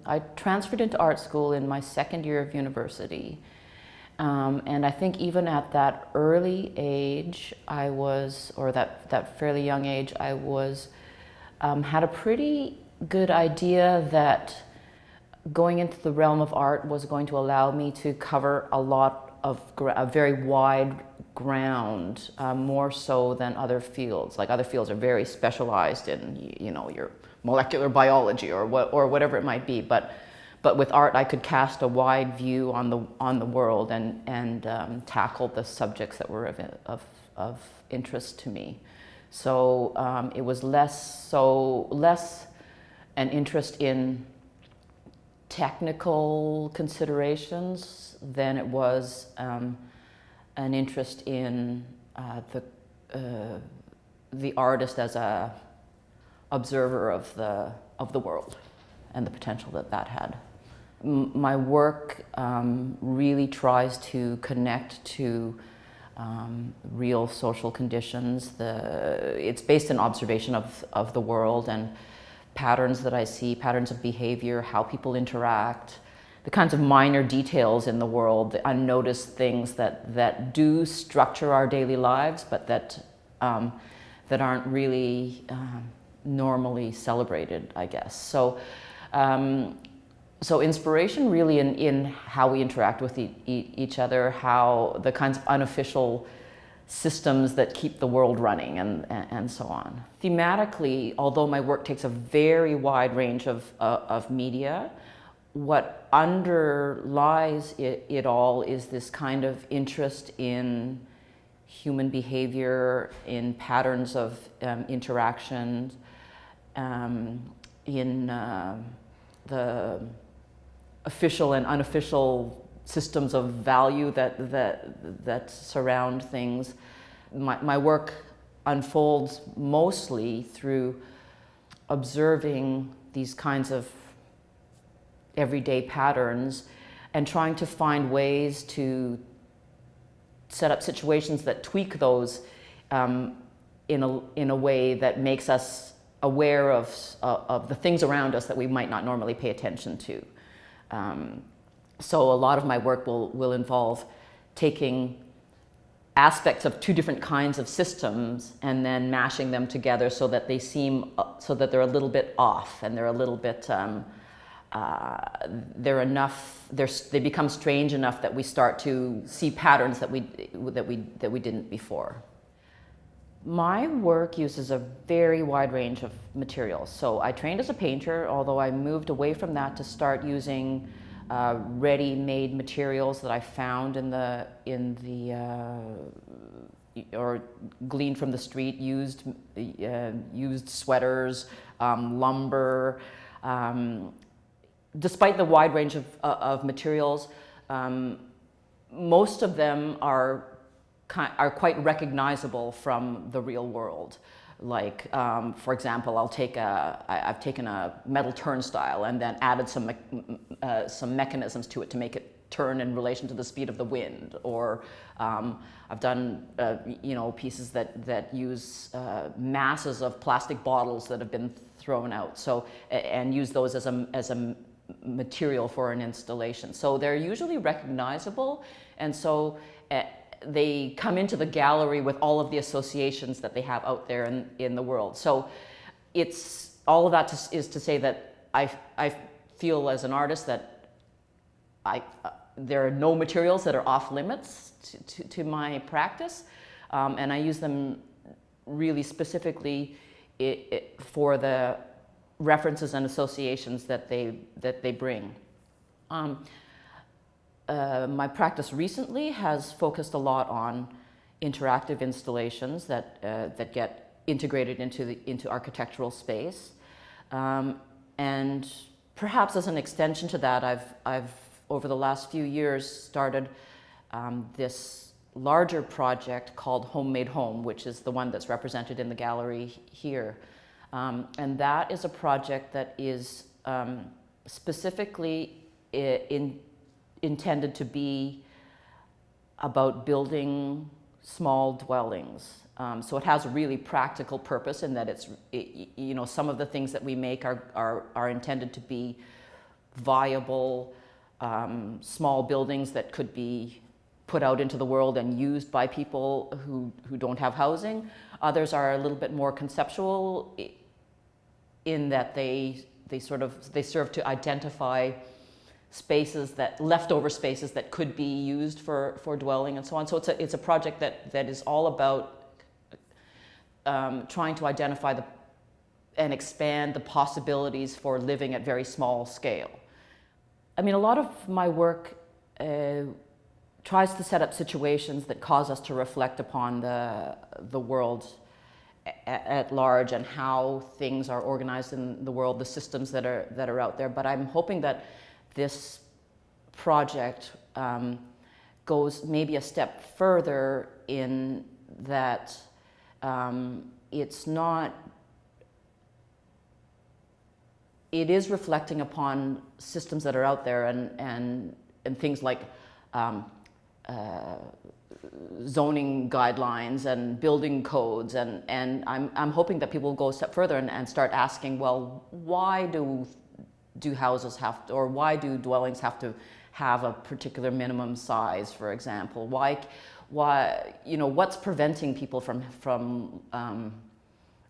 I transferred into art school in my second year of university. And I think even at that early age, or that fairly young age, had a pretty good idea that going into the realm of art was going to allow me to cover a very wide ground, more so than other fields. Like other fields are very specialized in, your molecular biology or whatever it might be. But with art, I could cast a wide view on the world and tackle the subjects that were of interest to me. So it was less an interest in technical considerations than it was an interest in the artist as a observer of the world and the potential that had. My work really tries to connect to real social conditions. It's based on observation of the world and patterns that I see, patterns of behavior, how people interact, the kinds of minor details in the world, the unnoticed things that do structure our daily lives, but that aren't really normally celebrated, I guess. So inspiration really in how we interact with each other, how the kinds of unofficial systems that keep the world running and so on. Thematically, although my work takes a very wide range of media, what underlies it all is this kind of interest in human behavior, in patterns of interaction, in the official and unofficial systems of value that surround things. My work unfolds mostly through observing these kinds of everyday patterns and trying to find ways to set up situations that tweak those in a way that makes us aware of the things around us that we might not normally pay attention to. So a lot of my work will involve taking aspects of two different kinds of systems and then mashing them together so that they're a little bit off and they're a little bit they become strange enough that we start to see patterns that we didn't before. My work uses a very wide range of materials. So I trained as a painter, although I moved away from that to start using ready-made materials that I found or gleaned from the street, used sweaters, lumber. Despite the wide range of materials, most of them are quite recognizable from the real world. Like, for example, I've taken a metal turnstile and then added some mechanisms to it to make it turn in relation to the speed of the wind. Or I've done pieces that use masses of plastic bottles that have been thrown out. So and use those as a material for an installation. So they're usually recognizable, and so they come into the gallery with all of the associations that they have out there in the world. So it's all of that is to say that I feel as an artist that there are no materials that are off limits to my practice, and I use them really specifically for the references and associations that they bring. My practice recently has focused a lot on interactive installations that get integrated into architectural space, and perhaps as an extension to that, I've over the last few years started this larger project called Homemade Home, which is the one that's represented in the gallery here, and that is a project that is specifically intended to be about building small dwellings. So it has a really practical purpose in that some of the things that we make are intended to be viable small buildings that could be put out into the world and used by people who don't have housing. Others are a little bit more conceptual in that they serve to identify spaces, leftover spaces that could be used for dwelling and so on. So it's a project that is all about trying to identify and expand the possibilities for living at very small scale. I mean, a lot of my work tries to set up situations that cause us to reflect upon the world at large and how things are organized in the world, the systems that are out there. But I'm hoping that this project goes maybe a step further in that it is reflecting upon systems that are out there and things like zoning guidelines and building codes, and I'm hoping that people will go a step further and start asking, well, why do houses have to, or why do dwellings have to have a particular minimum size, for example? Why what's preventing people from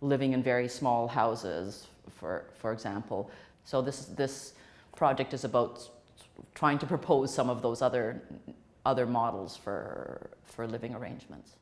living in very small houses, for example? So this project is about trying to propose some of those other models for living arrangements.